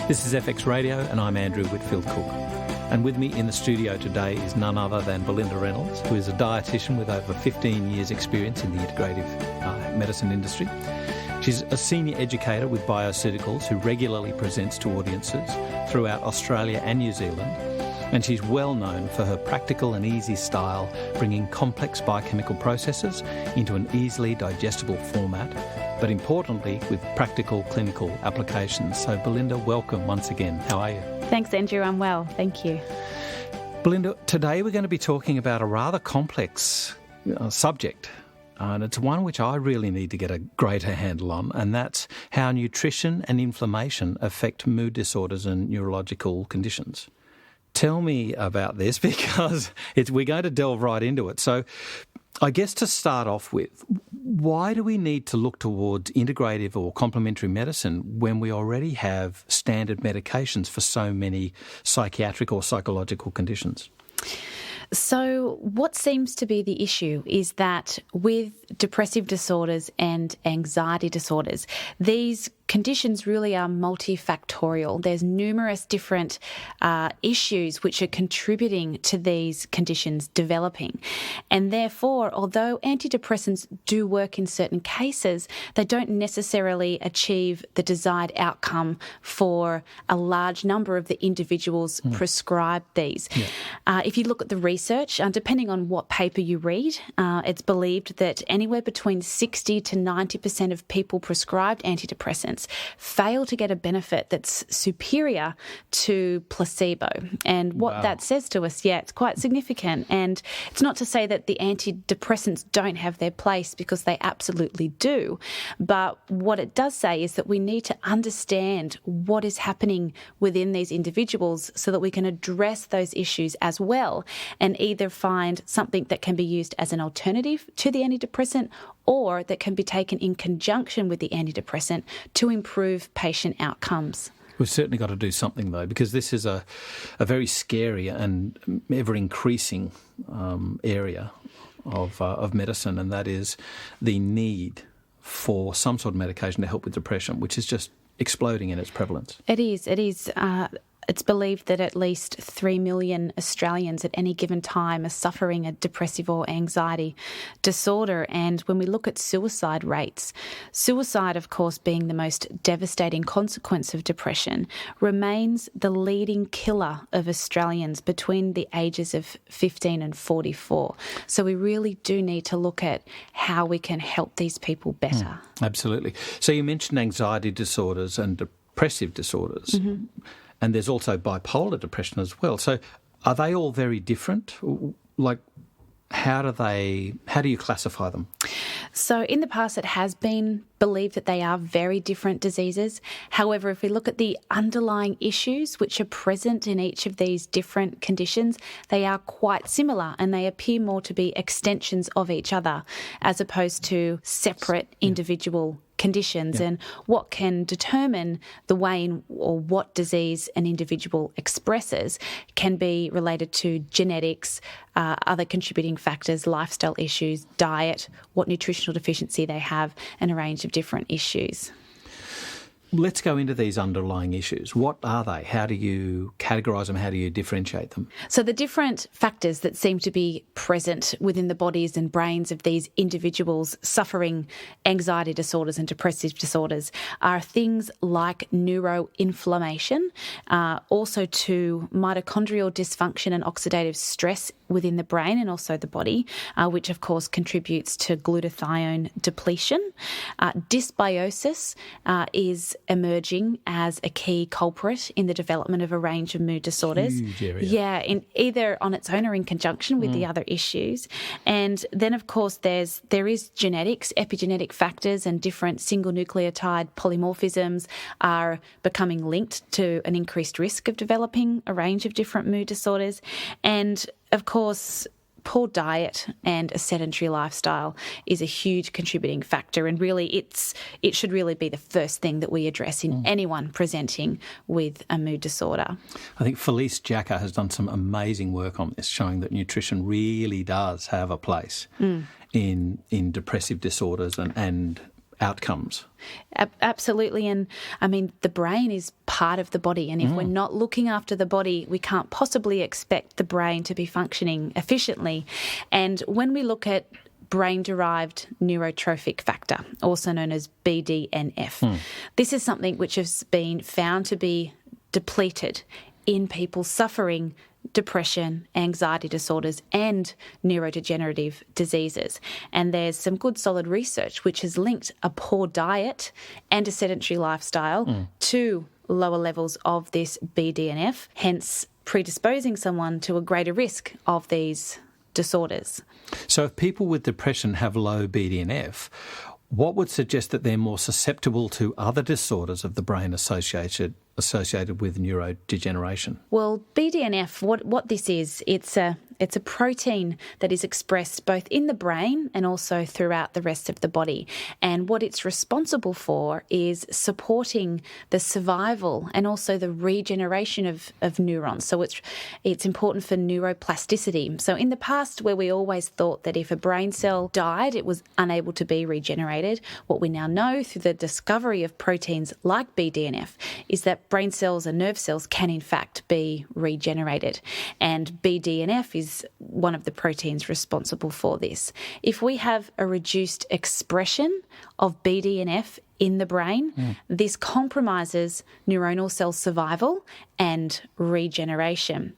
This is FX Radio and I'm Andrew Whitfield-Cook. And with me in the studio today is none other than Belinda Reynolds, who is a dietitian with over 15 years' experience in the integrative medicine industry. She's a senior educator with bioceuticals who regularly presents to audiences throughout Australia and New Zealand. And she's well known for her practical and easy style, bringing complex biochemical processes into an easily digestible format, but importantly with practical clinical applications. So Belinda, welcome once again. How are you? Thanks, Andrew. I'm well. Thank you. Belinda, today we're going to be talking about a rather complex subject, and it's one which I really need to get a greater handle on, and that's how nutrition and inflammation affect mood disorders and neurological conditions. Tell me about this, because we're going to delve right into it. So I guess to start off with, why do we need to look towards integrative or complementary medicine when we already have standard medications for so many psychiatric or psychological conditions? So what seems to be the issue is that with depressive disorders and anxiety disorders, these conditions really are multifactorial. There's numerous different issues which are contributing to these conditions developing. And therefore, although antidepressants do work in certain cases, they don't necessarily achieve the desired outcome for a large number of the individuals prescribed these. Yeah. If you look at the research, depending on what paper you read, it's believed that anywhere between 60 to 90% of people prescribed antidepressants fail to get a benefit that's superior to placebo. And what that says to us, it's quite significant. And it's not to say that the antidepressants don't have their place, because they absolutely do. But what it does say is that we need to understand what is happening within these individuals so that we can address those issues as well, and either find something that can be used as an alternative to the antidepressant, or that can be taken in conjunction with the antidepressant to improve patient outcomes. We've certainly got to do something, though, because this is a very scary and ever-increasing area of medicine, and that is the need for some sort of medication to help with depression, which is just exploding in its prevalence. It is. It's believed that at least 3 million Australians at any given time are suffering a depressive or anxiety disorder. And when we look at suicide rates, suicide, of course, being the most devastating consequence of depression, remains the leading killer of Australians between the ages of 15 and 44. So we really do need to look at how we can help these people better. Absolutely. So you mentioned anxiety disorders and depressive disorders. Mm-hmm. And there's also bipolar depression as well. So are they all very different? Like, how do you classify them? So in the past, it has been believed that they are very different diseases. However, if we look at the underlying issues which are present in each of these different conditions, they are quite similar, and they appear more to be extensions of each other as opposed to separate individual conditions. And what can determine the way in or what disease an individual expresses can be related to genetics, other contributing factors, lifestyle issues, diet, what nutritional deficiency they have, and a range of different issues. Let's go into these underlying issues. What are they? How do you categorise them? How do you differentiate them? So the different factors that seem to be present within the bodies and brains of these individuals suffering anxiety disorders and depressive disorders are things like neuroinflammation, also to mitochondrial dysfunction and oxidative stress within the brain and also the body, which of course contributes to glutathione depletion. Dysbiosis is emerging as a key culprit in the development of a range of mood disorders. Huge area. Yeah, in either on its own or in conjunction with the other issues. And then, of course, there is genetics, epigenetic factors, and different single nucleotide polymorphisms are becoming linked to an increased risk of developing a range of different mood disorders. And, of course, poor diet and a sedentary lifestyle is a huge contributing factor, and really it should really be the first thing that we address in anyone presenting with a mood disorder. I think Felice Jacka has done some amazing work on this, showing that nutrition really does have a place in depressive disorders and outcomes. Absolutely. And I mean, the brain is part of the body. And if we're not looking after the body, we can't possibly expect the brain to be functioning efficiently. And when we look at brain-derived neurotrophic factor, also known as BDNF, this is something which has been found to be depleted in people suffering depression, anxiety disorders, and neurodegenerative diseases. And there's some good solid research which has linked a poor diet and a sedentary lifestyle to lower levels of this BDNF, hence predisposing someone to a greater risk of these disorders. So if people with depression have low BDNF, what would suggest that they're more susceptible to other disorders of the brain associated with neurodegeneration? Well, BDNF, what this is, it's a protein that is expressed both in the brain and also throughout the rest of the body. And what it's responsible for is supporting the survival and also the regeneration of neurons. So it's important for neuroplasticity. So in the past, where we always thought that if a brain cell died, it was unable to be regenerated, what we now know through the discovery of proteins like BDNF is that brain cells and nerve cells can in fact be regenerated. And BDNF is one of the proteins responsible for this. If we have a reduced expression of BDNF in the brain, this compromises neuronal cell survival and regeneration.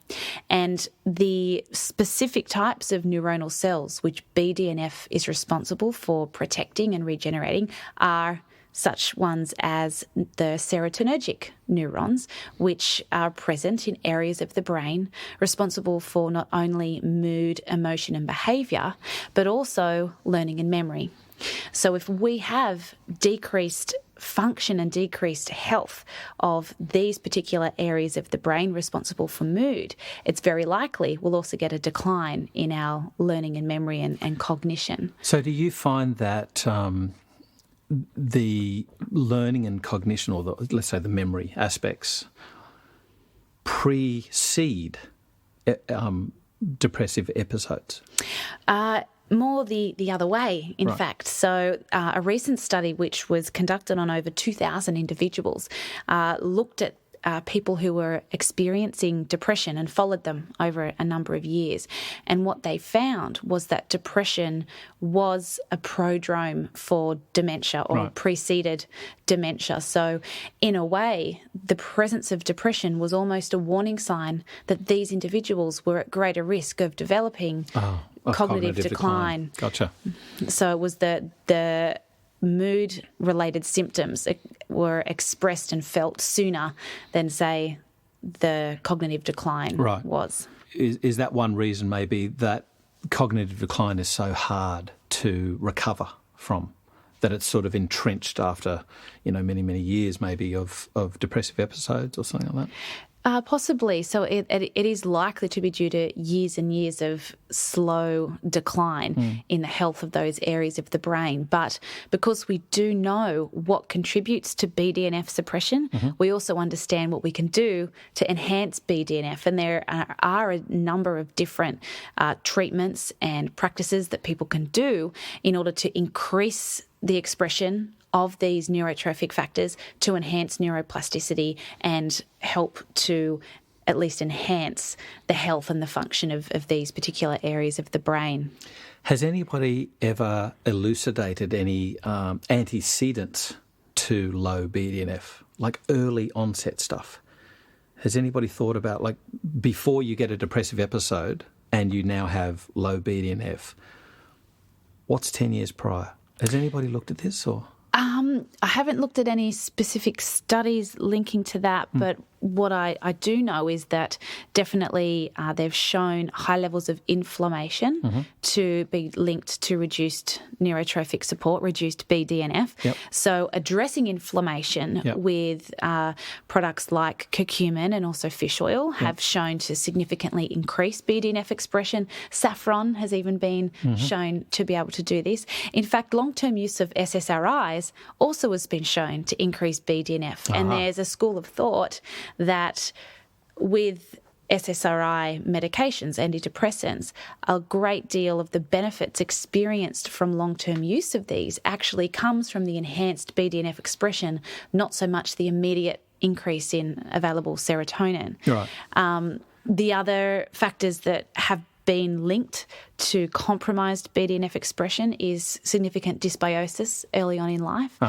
And the specific types of neuronal cells which BDNF is responsible for protecting and regenerating are such ones as the serotonergic neurons, which are present in areas of the brain responsible for not only mood, emotion and behaviour, but also learning and memory. So if we have decreased function and decreased health of these particular areas of the brain responsible for mood, it's very likely we'll also get a decline in our learning and memory and cognition. So do you find that the learning and cognition, or let's say the memory aspects, precede depressive episodes? More the other way, in fact. So a recent study which was conducted on over 2,000 individuals looked at people who were experiencing depression and followed them over a number of years. And what they found was that depression was a prodrome for dementia or preceded dementia. So in a way, the presence of depression was almost a warning sign that these individuals were at greater risk of developing cognitive decline. Gotcha. So it was the mood-related symptoms were expressed and felt sooner than, say, the cognitive decline was. Is that one reason maybe that cognitive decline is so hard to recover from, that it's sort of entrenched after, many, many years maybe of depressive episodes or something like that? Possibly. So it is likely to be due to years and years of slow decline in the health of those areas of the brain. But because we do know what contributes to BDNF suppression, we also understand what we can do to enhance BDNF. And there are a number of different treatments and practices that people can do in order to increase the expression of these neurotrophic factors to enhance neuroplasticity and help to at least enhance the health and the function of these particular areas of the brain. Has anybody ever elucidated any antecedents to low BDNF, like early onset stuff? Has anybody thought about, like, before you get a depressive episode and you now have low BDNF, what's 10 years prior? Has anybody looked at this or...? I haven't looked at any specific studies linking to that, but what I do know is that definitely they've shown high levels of inflammation to be linked to reduced neurotrophic support, reduced BDNF. So addressing inflammation with products like curcumin and also fish oil have shown to significantly increase BDNF expression. Saffron has even been shown to be able to do this. In fact, long-term use of SSRIs also has been shown to increase BDNF. And there's a school of thought that with SSRI medications, antidepressants, a great deal of the benefits experienced from long-term use of these actually comes from the enhanced BDNF expression, not so much the immediate increase in available serotonin. Right. The other factors that have been linked to compromised BDNF expression is significant dysbiosis early on in life.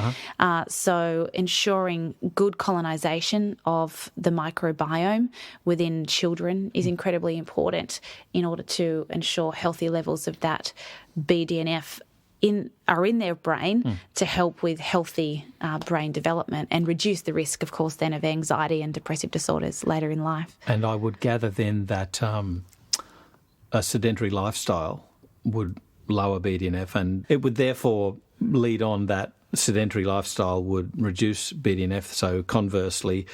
So ensuring good colonisation of the microbiome within children is incredibly important in order to ensure healthy levels of that BDNF are in their brain to help with healthy brain development and reduce the risk, of course, then of anxiety and depressive disorders later in life. And I would gather then that a sedentary lifestyle would lower BDNF, and it would therefore lead on that sedentary lifestyle would reduce BDNF, so conversely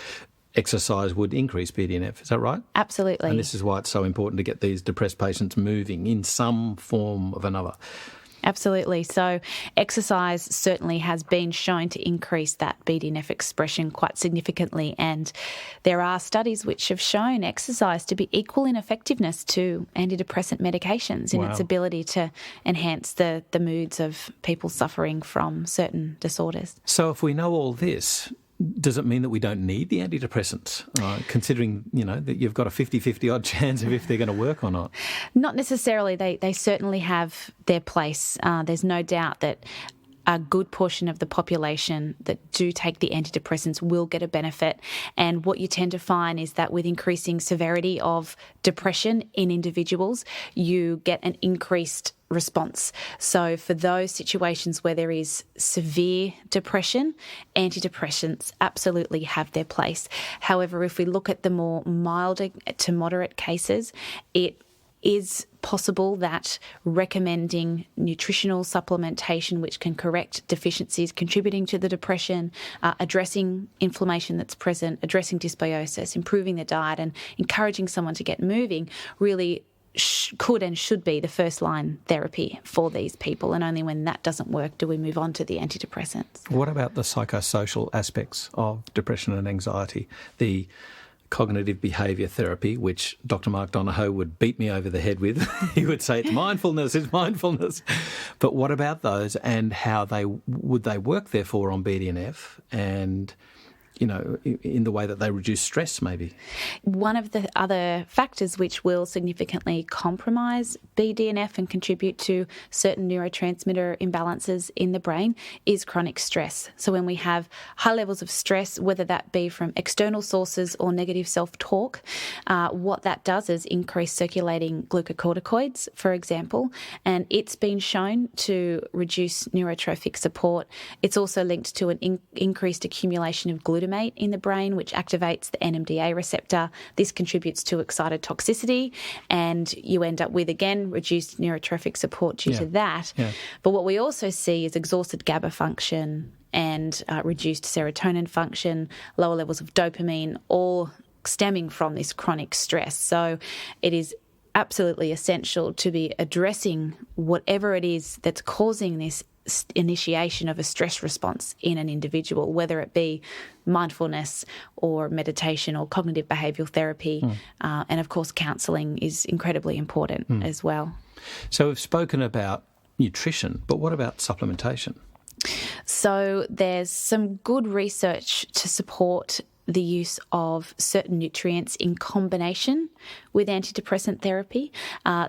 exercise would increase BDNF. Is that right? Absolutely. And this is why it's so important to get these depressed patients moving in some form of another. Absolutely. So exercise certainly has been shown to increase that BDNF expression quite significantly, and there are studies which have shown exercise to be equal in effectiveness to antidepressant medications in its ability to enhance the moods of people suffering from certain disorders. So if we know all this, does it mean that we don't need the antidepressants, considering, that you've got a 50-50 odd chance of if they're going to work or not? Not necessarily. They certainly have their place. There's no doubt that a good portion of the population that do take the antidepressants will get a benefit. And what you tend to find is that with increasing severity of depression in individuals, you get an increased response. So for those situations where there is severe depression, antidepressants absolutely have their place. However, if we look at the more mild to moderate cases, it is possible that recommending nutritional supplementation which can correct deficiencies contributing to the depression, addressing inflammation that's present, addressing dysbiosis, improving their diet and encouraging someone to get moving really could and should be the first line therapy for these people, and only when that doesn't work do we move on to the antidepressants. What about the psychosocial aspects of depression and anxiety? The cognitive behaviour therapy, which Dr. Mark Donohoe would beat me over the head with. He would say it's mindfulness. But what about those, and how would they work therefore on BDNF and in the way that they reduce stress maybe? One of the other factors which will significantly compromise BDNF and contribute to certain neurotransmitter imbalances in the brain is chronic stress. So when we have high levels of stress, whether that be from external sources or negative self-talk, what that does is increase circulating glucocorticoids, for example, and it's been shown to reduce neurotrophic support. It's also linked to an increased accumulation of glutamate in the brain, which activates the NMDA receptor. This contributes to excitotoxicity, and you end up with, again, reduced neurotrophic support due to that. Yeah. But what we also see is exhausted GABA function and reduced serotonin function, lower levels of dopamine, all stemming from this chronic stress. So it is absolutely essential to be addressing whatever it is that's causing this initiation of a stress response in an individual, whether it be mindfulness or meditation or cognitive behavioural therapy. And of course, counselling is incredibly important as well. So we've spoken about nutrition, but what about supplementation? So there's some good research to support the use of certain nutrients in combination with antidepressant therapy.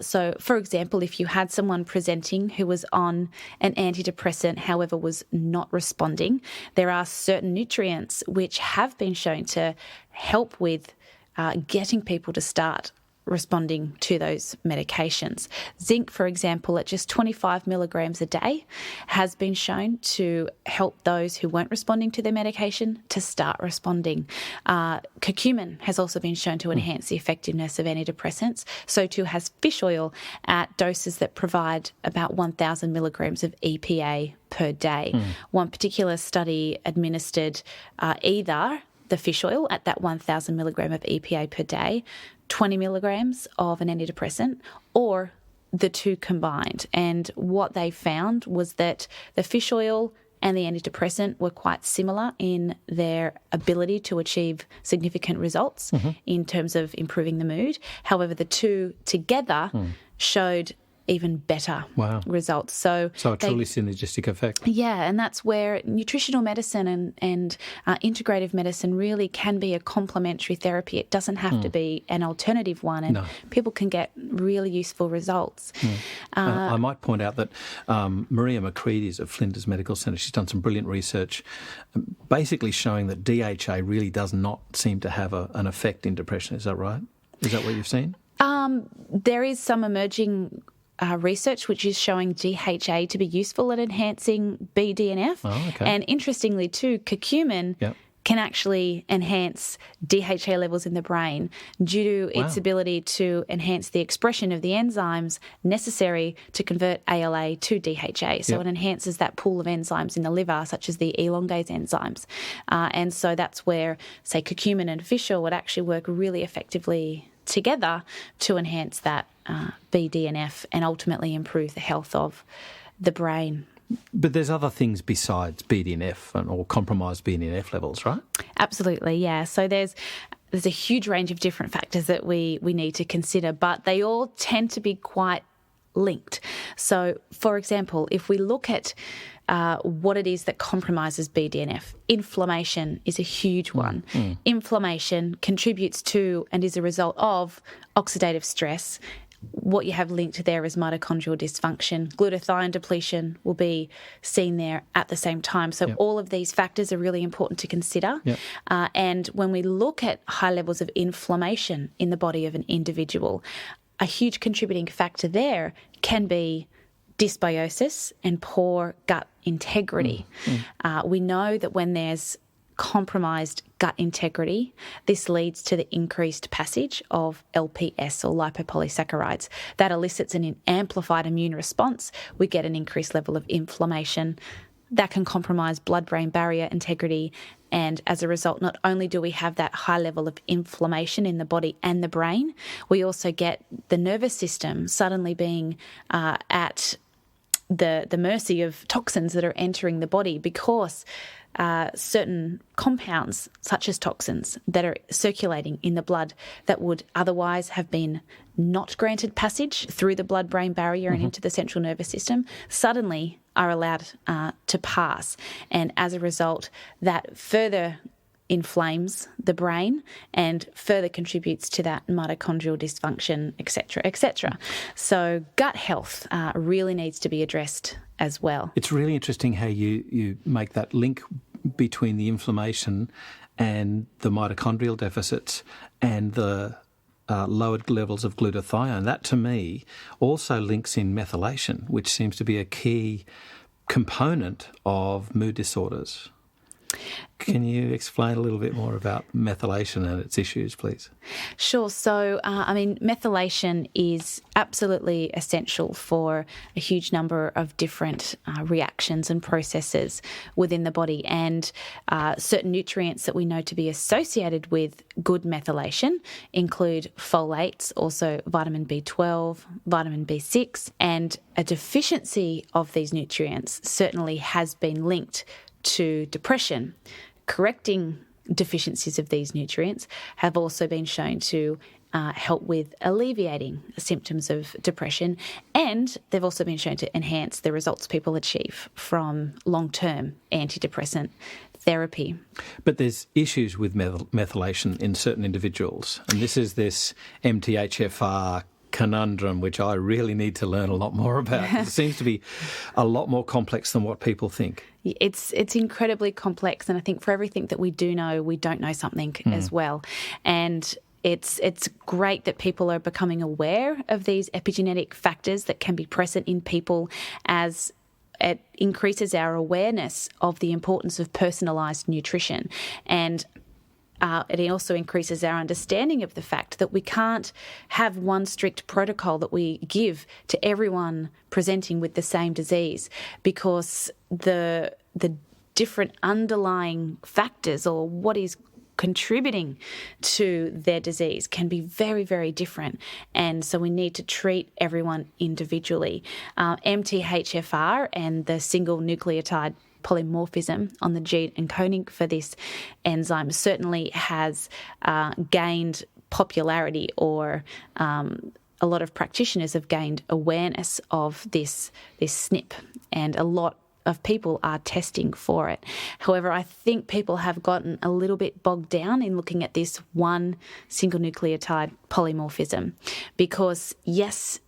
So, for example, if you had someone presenting who was on an antidepressant, however, was not responding, there are certain nutrients which have been shown to help with getting people to start responding to those medications. Zinc, for example, at just 25 milligrams a day has been shown to help those who weren't responding to their medication to start responding. Curcumin has also been shown to enhance the effectiveness of antidepressants. So too has fish oil at doses that provide about 1,000 milligrams of EPA per day. One particular study administered either the fish oil at that 1,000 milligram of EPA per day, 20 milligrams of an antidepressant, or the two combined. And what they found was that the fish oil and the antidepressant were quite similar in their ability to achieve significant results in terms of improving the mood. However, the two together showed even better results. So a truly synergistic effect. Yeah, and that's where nutritional medicine and integrative medicine really can be a complementary therapy. It doesn't have to be an alternative one, and people can get really useful results. I might point out that Maria McCready's at Flinders Medical Centre. She's done some brilliant research basically showing that DHA really does not seem to have an effect in depression. Is that right? Is that what you've seen? There is some emerging research which is showing DHA to be useful at enhancing BDNF. And interestingly too, curcumin can actually enhance DHA levels in the brain due to its ability to enhance the expression of the enzymes necessary to convert ALA to DHA. So it enhances that pool of enzymes in the liver, such as the elongase enzymes. And so that's where, say, curcumin and fish oil would actually work really effectively together to enhance that BDNF and ultimately improve the health of the brain. But there's other things besides BDNF or compromised BDNF levels, right? Absolutely, yeah. So there's a huge range of different factors that we need to consider, but they all tend to be quite linked. So, for example, if we look at what it is that compromises BDNF, inflammation is a huge one. Inflammation contributes to and is a result of oxidative stress. What you have linked there is mitochondrial dysfunction. Glutathione depletion will be seen there at the same time. So all of these factors are really important to consider. And when we look at high levels of inflammation in the body of an individual, a huge contributing factor there can be dysbiosis and poor gut integrity. We know that when there's compromised gut integrity, this leads to the increased passage of LPS or lipopolysaccharides. That elicits an amplified immune response. We get an increased level of inflammation. That can compromise blood-brain barrier integrity, and as a result, not only do we have that high level of inflammation in the body and the brain, we also get the nervous system suddenly being at the mercy of toxins that are entering the body because certain compounds, such as toxins, that are circulating in the blood that would otherwise have been not granted passage through the blood-brain barrier and into the central nervous system, suddenly are allowed to pass. And as a result, that further inflames the brain and further contributes to that mitochondrial dysfunction, etc., etc. So gut health really needs to be addressed as well. It's really interesting how you make that link between the inflammation and the mitochondrial deficits and the lowered levels of glutathione. That, to me, also links in methylation, which seems to be a key component of mood disorders. Can you explain a little bit more about methylation and its issues, please? Sure. So, methylation is absolutely essential for a huge number of different reactions and processes within the body, and certain nutrients that we know to be associated with good methylation include folates, also vitamin B12, vitamin B6, and a deficiency of these nutrients certainly has been linked to depression. Correcting deficiencies of these nutrients have also been shown to help with alleviating symptoms of depression, and they've also been shown to enhance the results people achieve from long-term antidepressant therapy. But there's issues with methylation in certain individuals, and this is this MTHFR conundrum, which I really need to learn a lot more about. It seems to be a lot more complex than what people think. It's incredibly complex, and I think for everything that we do know, we don't know something as well. And it's great that people are becoming aware of these epigenetic factors that can be present in people, as it increases our awareness of the importance of personalised nutrition. And it also increases our understanding of the fact that we can't have one strict protocol that we give to everyone presenting with the same disease, because the different underlying factors or what is contributing to their disease can be very, very different. And so we need to treat everyone individually. MTHFR and the single nucleotide polymorphism on the gene encoding for this enzyme certainly has gained popularity, or a lot of practitioners have gained awareness of this SNP, and a lot of people are testing for it. However, I think people have gotten a little bit bogged down in looking at this one single nucleotide polymorphism, because yes,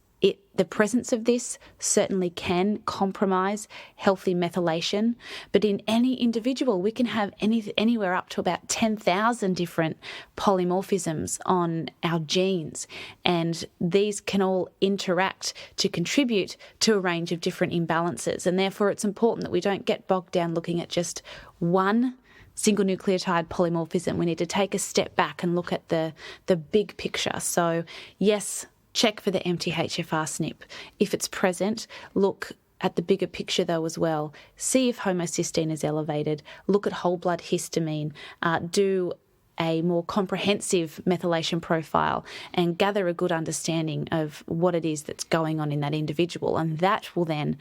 the presence of this certainly can compromise healthy methylation, but in any individual we can have anywhere up to about 10,000 different polymorphisms on our genes, and these can all interact to contribute to a range of different imbalances, and therefore it's important that we don't get bogged down looking at just one single nucleotide polymorphism. We need to take a step back and look at the big picture. So yes, check for the MTHFR SNP. If it's present, look at the bigger picture though as well. See if homocysteine is elevated. Look at whole blood histamine. Do a more comprehensive methylation profile and gather a good understanding of what it is that's going on in that individual. And that will then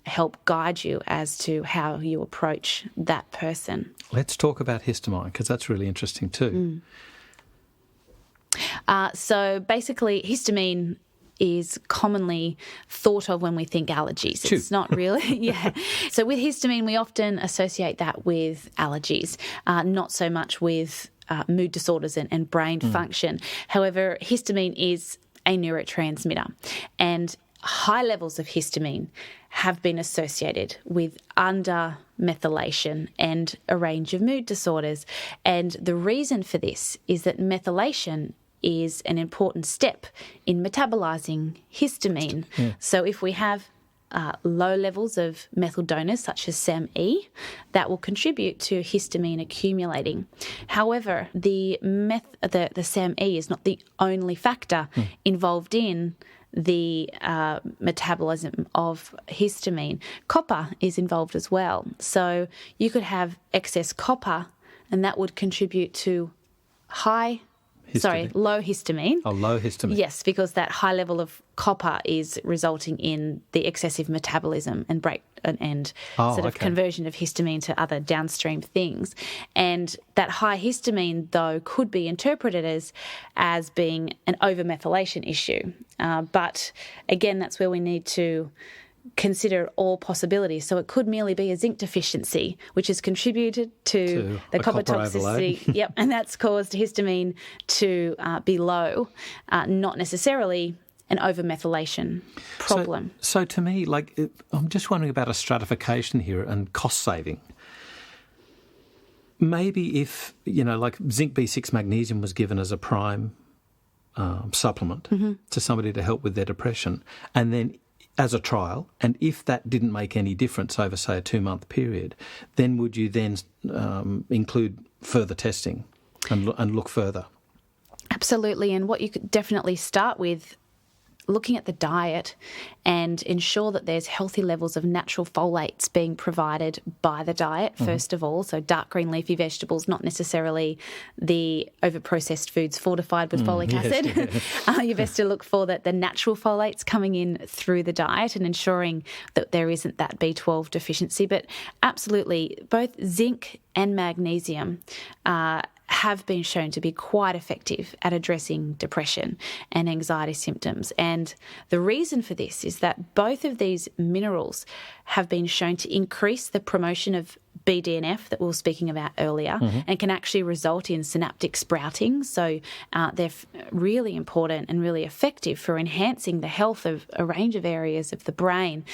help guide you as to how you approach that person. Let's talk about histamine, because that's really interesting too. So basically, histamine is commonly thought of when we think allergies. Chew. It's not really, yeah. So with histamine, we often associate that with allergies, not so much with mood disorders and brain function. However, histamine is a neurotransmitter, and high levels of histamine have been associated with undermethylation and a range of mood disorders. And the reason for this is that methylation is an important step in metabolizing histamine. Yeah. So if we have low levels of methyl donors such as SAMe, that will contribute to histamine accumulating. However, the SAMe is not the only factor involved in the metabolism of histamine. Copper is involved as well. So you could have excess copper, and that would contribute to low histamine. Oh, low histamine. Yes, because that high level of copper is resulting in the excessive metabolism and conversion of histamine to other downstream things. And that high histamine, though, could be interpreted as being an overmethylation issue. But again, that's where we need to consider all possibilities. So it could merely be a zinc deficiency, which has contributed to the copper toxicity. Yep, and that's caused histamine to be low, not necessarily an overmethylation problem. So to me, I'm just wondering about a stratification here and cost saving. Maybe if, zinc B6 magnesium was given as a prime supplement to somebody to help with their depression, and then as a trial, and if that didn't make any difference over, say, a 2-month period, then would you then include further testing and look further? Absolutely, and what you could definitely start with, looking at the diet and ensure that there's healthy levels of natural folates being provided by the diet, first of all. So dark green leafy vegetables, not necessarily the overprocessed foods fortified with folic acid. You're best to look for the natural folates coming in through the diet and ensuring that there isn't that B12 deficiency. But absolutely, both zinc and magnesium have been shown to be quite effective at addressing depression and anxiety symptoms. And the reason for this is that both of these minerals have been shown to increase the promotion of BDNF that we were speaking about earlier and can actually result in synaptic sprouting. So they're really important and really effective for enhancing the health of a range of areas of the brain.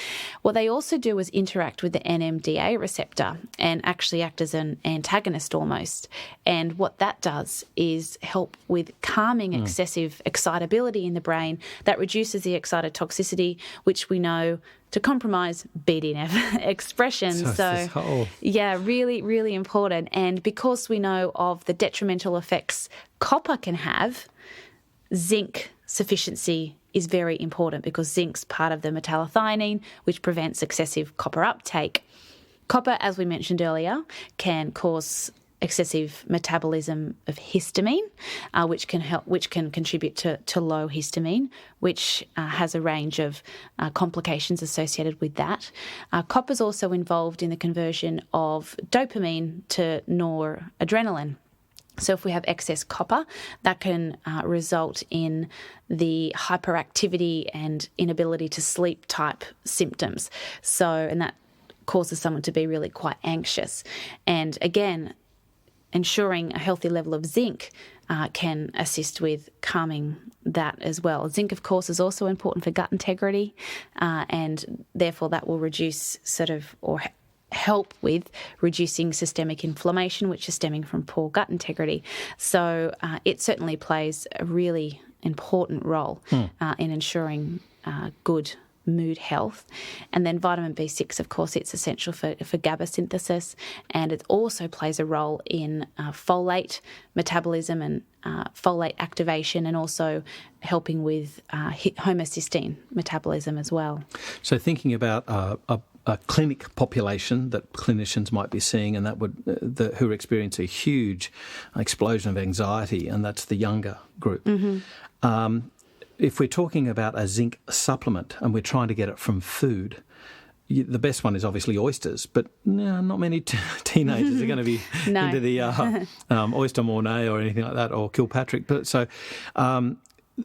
What they also do is interact with the NMDA receptor and actually act as an antagonist almost. And what that does is help with calming excessive excitability in the brain that reduces the excitotoxicity, which we know to compromise BDNF expression. So really, really important. And because we know of the detrimental effects copper can have, zinc sufficiency is very important because zinc's part of the metallothionein, which prevents excessive copper uptake. Copper, as we mentioned earlier, can cause excessive metabolism of histamine, which can contribute to low histamine, which has a range of complications associated with that. Copper is also involved in the conversion of dopamine to noradrenaline. So if we have excess copper, that can result in the hyperactivity and inability to sleep type symptoms. And that causes someone to be really quite anxious. And again, ensuring a healthy level of zinc can assist with calming that as well. Zinc, of course, is also important for gut integrity, and therefore that will reduce help with reducing systemic inflammation, which is stemming from poor gut integrity. So it certainly plays a really important role in ensuring good mood health. And then vitamin B6, of course, it's essential for GABA synthesis, and it also plays a role in folate metabolism and folate activation, and also helping with homocysteine metabolism as well. So thinking about a clinic population that clinicians might be seeing, and that who experience a huge explosion of anxiety, and that's the younger group. Mm-hmm. If we're talking about a zinc supplement and we're trying to get it from food, the best one is obviously oysters, but not many teenagers are going to be into the oyster mornay or anything like that, or Kilpatrick. But so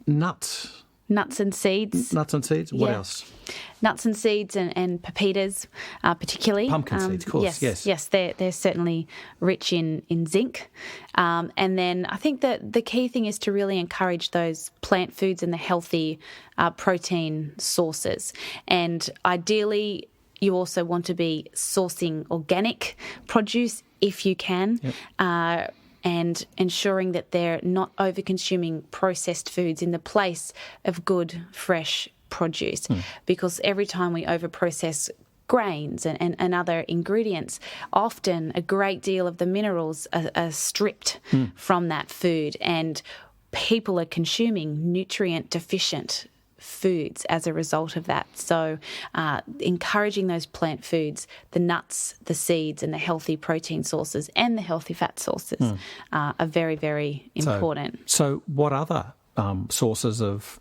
nuts. Nuts and seeds. Nuts and seeds? What else? Nuts and seeds and pepitas, particularly. Pumpkin seeds, of course, yes. They're certainly rich in zinc. And then I think that the key thing is to really encourage those plant foods and the healthy protein sources. And ideally, you also want to be sourcing organic produce if you can. Yep. And ensuring that they're not over-consuming processed foods in the place of good, fresh produce. Because every time we over-process grains and other ingredients, often a great deal of the minerals are stripped from that food, and people are consuming nutrient-deficient foods as a result of that. So encouraging those plant foods, the nuts, the seeds, and the healthy protein sources and the healthy fat sources are very, very important. So what other sources of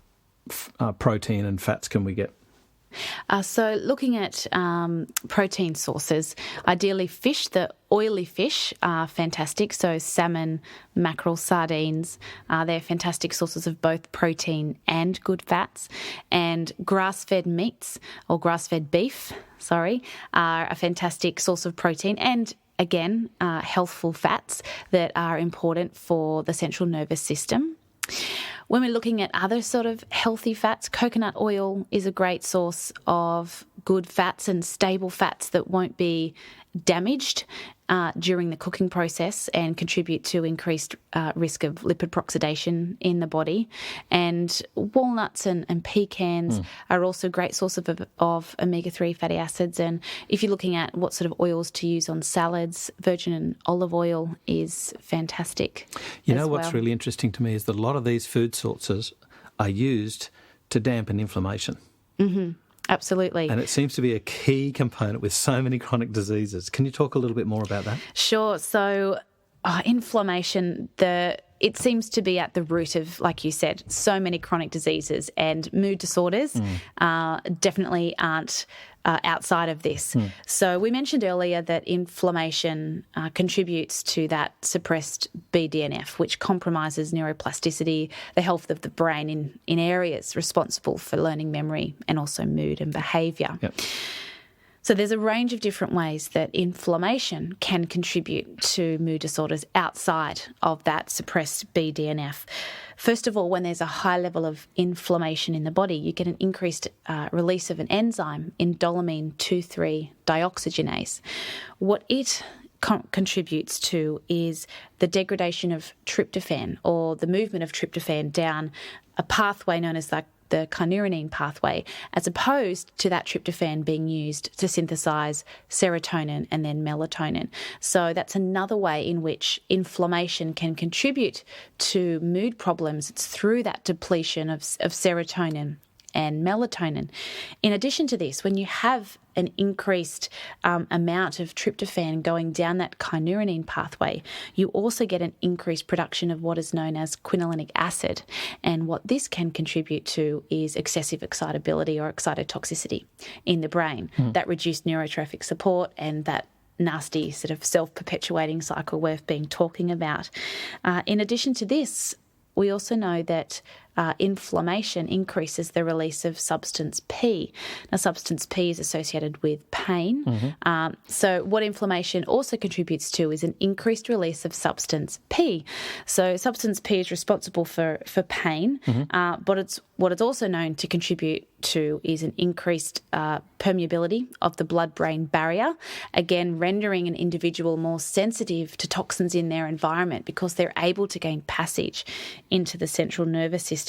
protein and fats can we get? So looking at protein sources, ideally fish, the oily fish are fantastic. So salmon, mackerel, sardines, they're fantastic sources of both protein and good fats. And grass-fed meats, or grass-fed beef, are a fantastic source of protein and, again, healthful fats that are important for the central nervous system. When we're looking at other sort of healthy fats, coconut oil is a great source of good fats and stable fats that won't be damaged during the cooking process and contribute to increased risk of lipid peroxidation in the body. And walnuts and pecans are also a great source of omega-3 fatty acids. And if you're looking at what sort of oils to use on salads, virgin olive oil is fantastic. You know what's really interesting to me is that a lot of these food sources are used to dampen inflammation. Mm-hmm. Absolutely. And it seems to be a key component with so many chronic diseases. Can you talk a little bit more about that? Sure. So inflammation, it seems to be at the root of, like you said, so many chronic diseases, and mood disorders definitely aren't outside of this. So we mentioned earlier that inflammation contributes to that suppressed BDNF, which compromises neuroplasticity, the health of the brain in areas responsible for learning, memory, and also mood and behaviour. Yep. So there's a range of different ways that inflammation can contribute to mood disorders outside of that suppressed BDNF. First of all, when there's a high level of inflammation in the body, you get an increased release of an enzyme, indolamine 2,3-dioxygenase. What it contributes to is the degradation of tryptophan, or the movement of tryptophan down a pathway known as the kynurenine pathway, as opposed to that tryptophan being used to synthesize serotonin and then melatonin. So that's another way in which inflammation can contribute to mood problems. It's through that depletion of serotonin and melatonin. In addition to this, when you have an increased amount of tryptophan going down that kynurenine pathway, you also get an increased production of what is known as quinolinic acid. And what this can contribute to is excessive excitability or excitotoxicity in the brain, that reduced neurotrophic support and that nasty sort of self-perpetuating cycle we've been talking about. In addition to this, we also know that inflammation increases the release of substance P. Now, substance P is associated with pain. So what inflammation also contributes to is an increased release of substance P. So substance P is responsible for pain, but what it's also known to contribute to is an increased permeability of the blood-brain barrier, again rendering an individual more sensitive to toxins in their environment because they're able to gain passage into the central nervous system.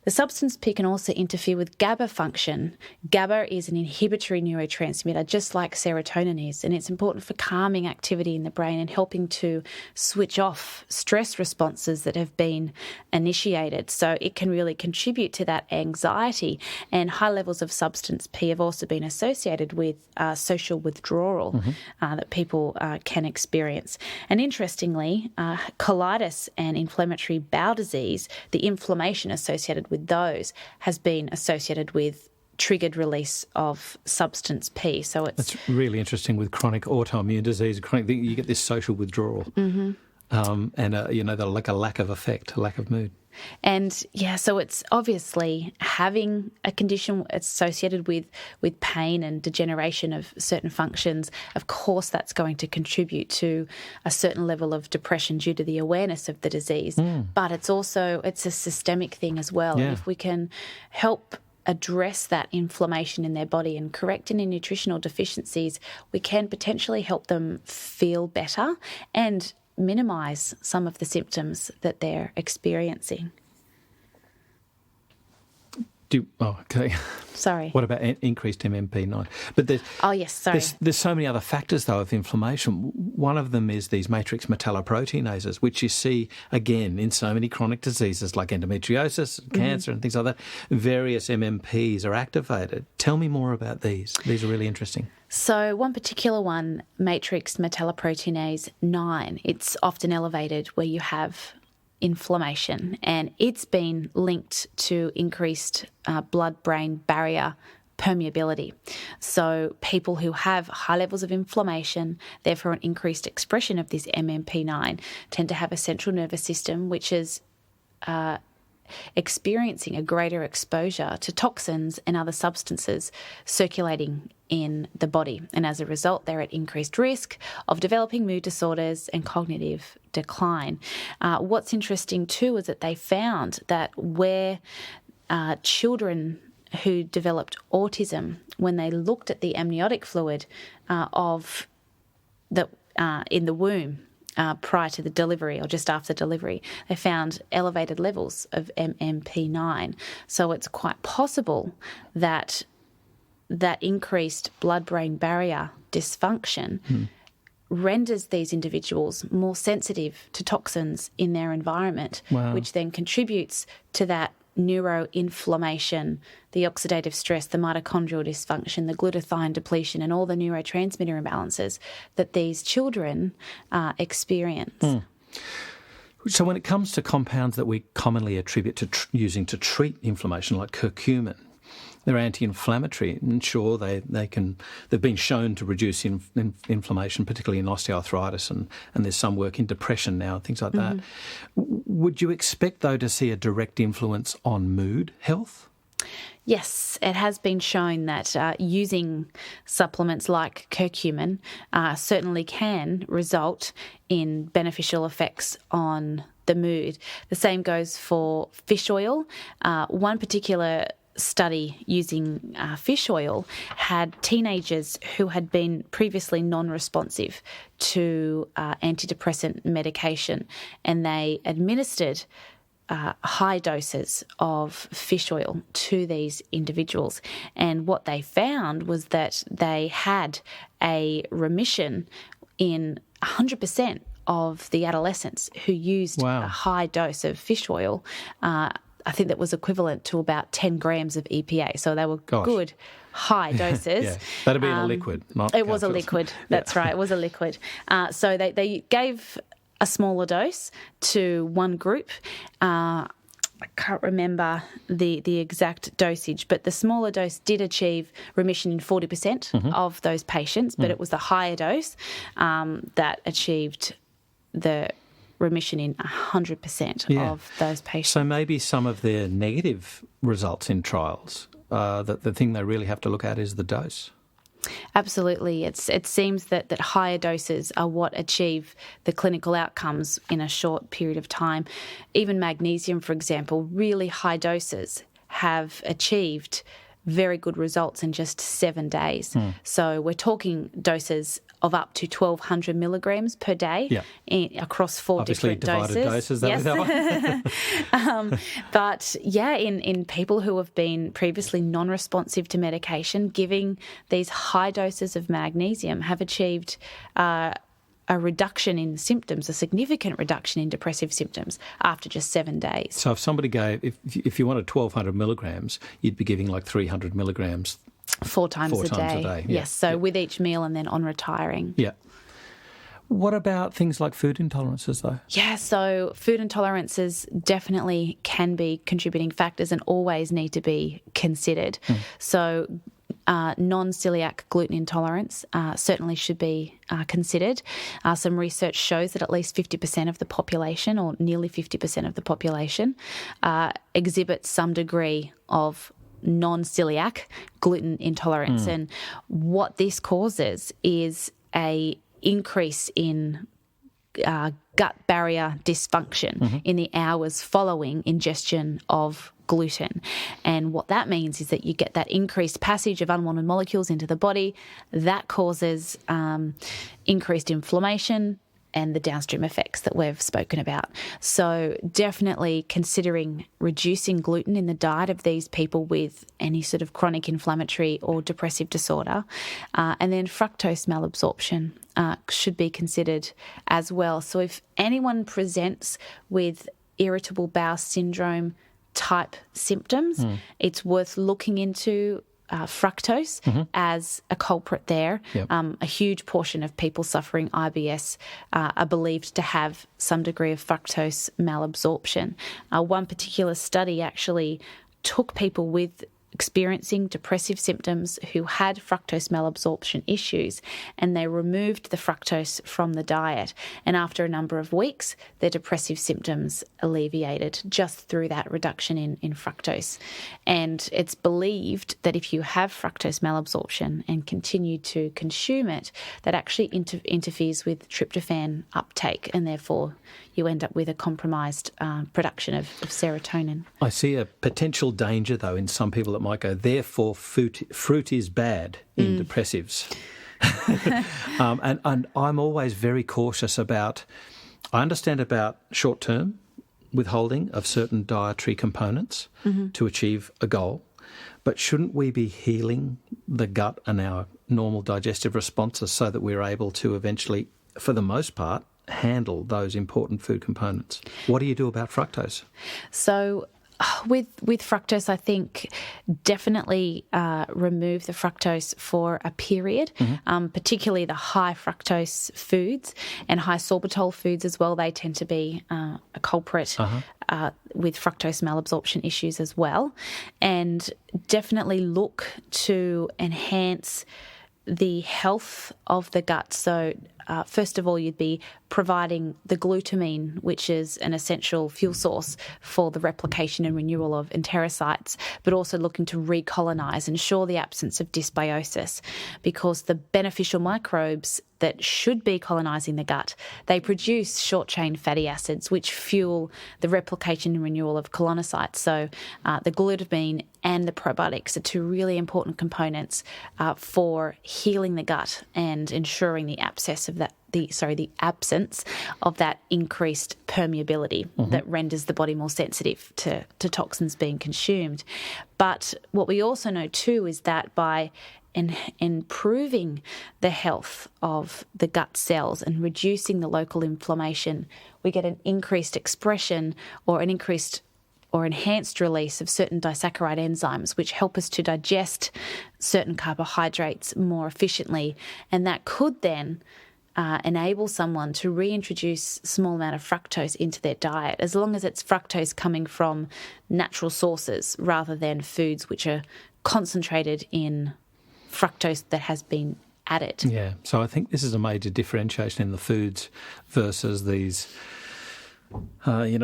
The substance P can also interfere with GABA function. GABA is an inhibitory neurotransmitter, just like serotonin is, and it's important for calming activity in the brain and helping to switch off stress responses that have been initiated. So it can really contribute to that anxiety, and high levels of substance P have also been associated with social withdrawal that people can experience. And interestingly, colitis and inflammatory bowel disease, the inflammation associated with those has been associated with triggered release of substance P. So it's really interesting with chronic autoimmune disease. You get this social withdrawal, and like a lack of effect, a lack of mood. And yeah, so it's obviously having a condition associated with pain and degeneration of certain functions. Of course, that's going to contribute to a certain level of depression due to the awareness of the disease. But it's a systemic thing as well. Yeah. If we can help address that inflammation in their body and correct any nutritional deficiencies, we can potentially help them feel better and minimise some of the symptoms that they're experiencing. Okay. Sorry. What about increased MMP9? But there's so many other factors, though, of inflammation. One of them is these matrix metalloproteinases, which you see, again, in so many chronic diseases like endometriosis, cancer and things like that. Various MMPs are activated. Tell me more about these. These are really interesting. So one particular one, matrix metalloproteinase 9, it's often elevated where you have inflammation, and it's been linked to increased blood-brain barrier permeability. So people who have high levels of inflammation, therefore an increased expression of this MMP9, tend to have a central nervous system which is experiencing a greater exposure to toxins and other substances circulating in the body. And as a result, they're at increased risk of developing mood disorders and cognitive decline. What's interesting too is that they found that where children who developed autism, when they looked at the amniotic fluid in the womb, prior to the delivery or just after delivery, they found elevated levels of MMP9. So it's quite possible that increased blood-brain barrier dysfunction renders these individuals more sensitive to toxins in their environment, which then contributes to that neuroinflammation, the oxidative stress, the mitochondrial dysfunction, the glutathione depletion, and all the neurotransmitter imbalances that these children experience. So when it comes to compounds that we commonly attribute to using to treat inflammation, like curcumin, they're anti-inflammatory, and sure, they've been shown to reduce inflammation, particularly in osteoarthritis, and there's some work in depression now, and things like that. Would you expect, though, to see a direct influence on mood health? Yes, it has been shown that using supplements like curcumin certainly can result in beneficial effects on the mood. The same goes for fish oil. One particular study using fish oil had teenagers who had been previously non-responsive to antidepressant medication, and they administered high doses of fish oil to these individuals. And what they found was that they had a remission in 100% of the adolescents who used a high dose of fish oil. I think that was equivalent to about 10 grams of EPA. So they were good high doses. Yeah, that'd be in a liquid, not It was a capsules. liquid. That's right. It was a liquid. So they gave a smaller dose to one group. I can't remember the exact dosage, but the smaller dose did achieve remission in 40% of those patients, but it was the higher dose that achieved the remission in 100% of those patients. So maybe some of their negative results in trials, that the thing they really have to look at is the dose. Absolutely. It seems that higher doses are what achieve the clinical outcomes in a short period of time. Even magnesium, for example, really high doses have achieved very good results in just 7 days. So we're talking doses of up to 1,200 milligrams per day across 4 Obviously different divided doses. That one. But in people who have been previously non-responsive to medication, giving these high doses of magnesium have achieved a reduction in symptoms, a significant reduction in depressive symptoms after just 7 days. So if somebody gave, if you wanted 1,200 milligrams, you'd be giving like 300 milligrams 4 times a day. Yes, so with each meal and then on retiring. Yeah. What about things like food intolerances, though? Yeah, so food intolerances definitely can be contributing factors and always need to be considered. So non-celiac gluten intolerance certainly should be considered. Some research shows that at least 50% of the population, or nearly 50% of the population, exhibits some degree of non-celiac gluten intolerance. And what this causes is a increase in gut barrier dysfunction in the hours following ingestion of gluten. And what that means is that you get that increased passage of unwanted molecules into the body. That causes increased inflammation and the downstream effects that we've spoken about. So definitely considering reducing gluten in the diet of these people with any sort of chronic inflammatory or depressive disorder. And then fructose malabsorption should be considered as well. So if anyone presents with irritable bowel syndrome type symptoms, it's worth looking into fructose as a culprit there. A huge portion of people suffering IBS are believed to have some degree of fructose malabsorption. One particular study actually took people with experiencing depressive symptoms who had fructose malabsorption issues, and they removed the fructose from the diet. And after a number of weeks, their depressive symptoms alleviated just through that reduction in fructose. And it's believed that if you have fructose malabsorption and continue to consume it, that actually interferes with tryptophan uptake, and therefore you end up with a compromised production of serotonin. I see a potential danger, though, in some people that might go, therefore fruit is bad in depressives. And I'm always very cautious about, I understand about short-term withholding of certain dietary components to achieve a goal, but shouldn't we be healing the gut and our normal digestive responses so that we're able to eventually, for the most part, handle those important food components? What do you do about fructose? So with fructose, I think definitely remove the fructose for a period, particularly the high fructose foods and high sorbitol foods as well. They tend to be a culprit with fructose malabsorption issues as well. And definitely look to enhance the health of the gut. So first of all, you'd be providing the glutamine, which is an essential fuel source for the replication and renewal of enterocytes, but also looking to recolonize, ensure the absence of dysbiosis, because the beneficial microbes that should be colonizing the gut, they produce short-chain fatty acids, which fuel the replication and renewal of colonocytes. So the glutamine and the probiotics are two really important components for healing the gut and ensuring the absence of that. The absence of that increased permeability that renders the body more sensitive to toxins being consumed. But what we also know too is that by improving the health of the gut cells and reducing the local inflammation, we get an increased expression or an increased or enhanced release of certain disaccharide enzymes, which help us to digest certain carbohydrates more efficiently. And that could then enable someone to reintroduce a small amount of fructose into their diet, as long as it's fructose coming from natural sources rather than foods which are concentrated in fructose that has been added. Yeah, so I think this is a major differentiation in the foods versus these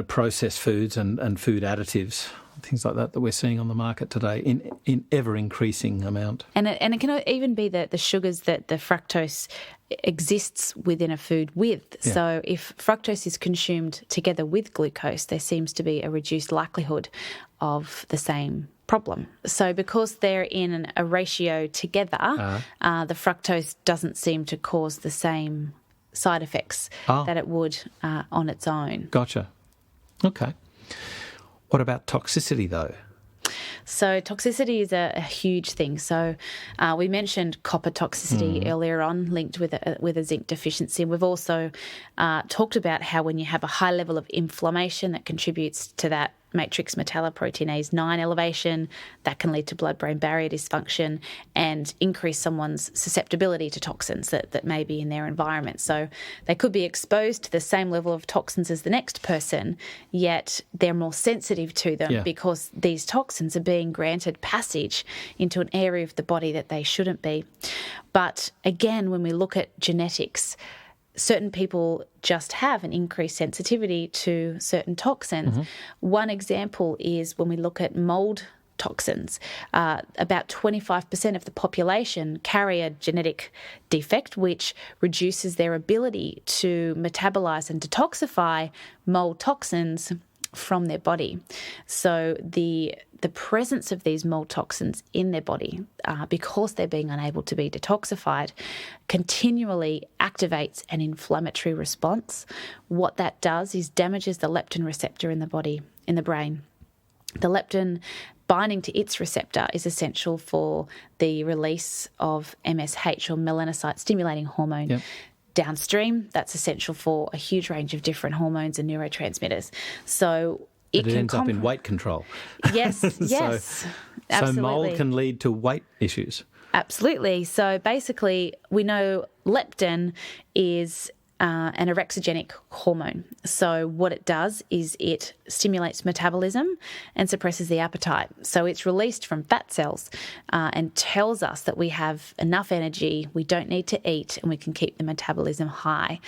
processed foods and food additives, things like that we're seeing on the market today in ever-increasing amount. And it can even be the sugars that the fructose exists within a food with. Yeah. So if fructose is consumed together with glucose, there seems to be a reduced likelihood of the same problem. So because they're in a ratio together, the fructose doesn't seem to cause the same side effects that it would on its own. Gotcha. Okay. What about toxicity, though? So toxicity is a huge thing. So we mentioned copper toxicity earlier on, linked with a zinc deficiency. We've also talked about how when you have a high level of inflammation that contributes to that matrix metalloproteinase 9 elevation, that can lead to blood-brain barrier dysfunction and increase someone's susceptibility to toxins that may be in their environment. So they could be exposed to the same level of toxins as the next person, yet they're more sensitive to them because these toxins are being granted passage into an area of the body that they shouldn't be. But again, when we look at genetics, certain people just have an increased sensitivity to certain toxins. One example is when we look at mold toxins. About 25% of the population carry a genetic defect which reduces their ability to metabolize and detoxify mold toxins from their body. So the presence of these mold toxins in their body, because they're being unable to be detoxified, continually activates an inflammatory response. What that does is damages the leptin receptor in the body, in the brain. The leptin binding to its receptor is essential for the release of MSH, or melanocyte-stimulating hormone. Yep. Downstream, that's essential for a huge range of different hormones and neurotransmitters. So it ends up in weight control. Yes, yes, absolutely. So mold can lead to weight issues. Absolutely. So basically, we know leptin is an orexigenic hormone. So what it does is it stimulates metabolism and suppresses the appetite. So it's released from fat cells and tells us that we have enough energy, we don't need to eat, and we can keep the metabolism high.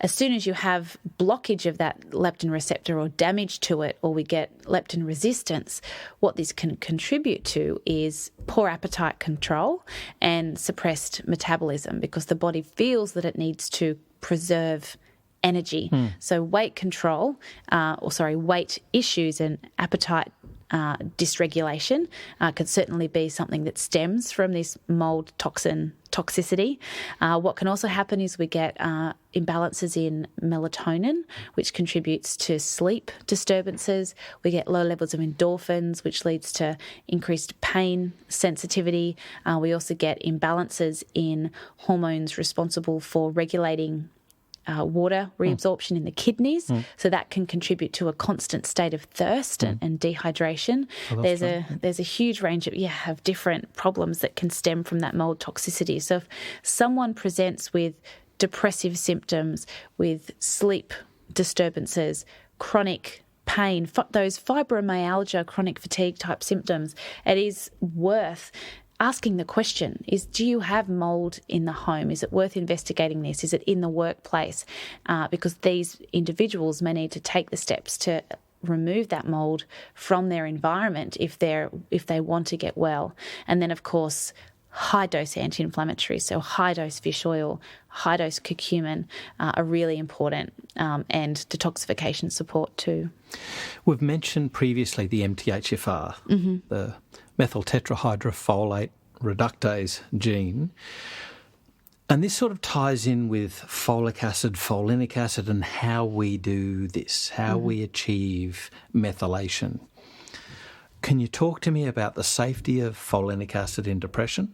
As soon as you have blockage of that leptin receptor or damage to it, or we get leptin resistance, what this can contribute to is poor appetite control and suppressed metabolism, because the body feels that it needs to preserve energy. So weight control, weight issues and appetite dysregulation could certainly be something that stems from this mold toxin toxicity. What can also happen is we get imbalances in melatonin, which contributes to sleep disturbances. We get low levels of endorphins, which leads to increased pain sensitivity. We also get imbalances in hormones responsible for regulating water reabsorption in the kidneys, so that can contribute to a constant state of thirst and dehydration. Oh, there's a huge range of different problems that can stem from that mold toxicity. So if someone presents with depressive symptoms, with sleep disturbances, chronic pain, those fibromyalgia, chronic fatigue type symptoms, it is worth asking the question is, do you have mold in the home? Is it worth investigating this? Is it in the workplace? Because these individuals may need to take the steps to remove that mold from their environment if they want to get well. And then, of course, high-dose anti-inflammatories, so high-dose fish oil, high-dose curcumin are really important, and detoxification support too. We've mentioned previously the MTHFR, the methyl tetrahydrofolate reductase gene, and this sort of ties in with folic acid, folinic acid, and how we do this, how we achieve methylation. Can you talk to me about the safety of folinic acid in depression,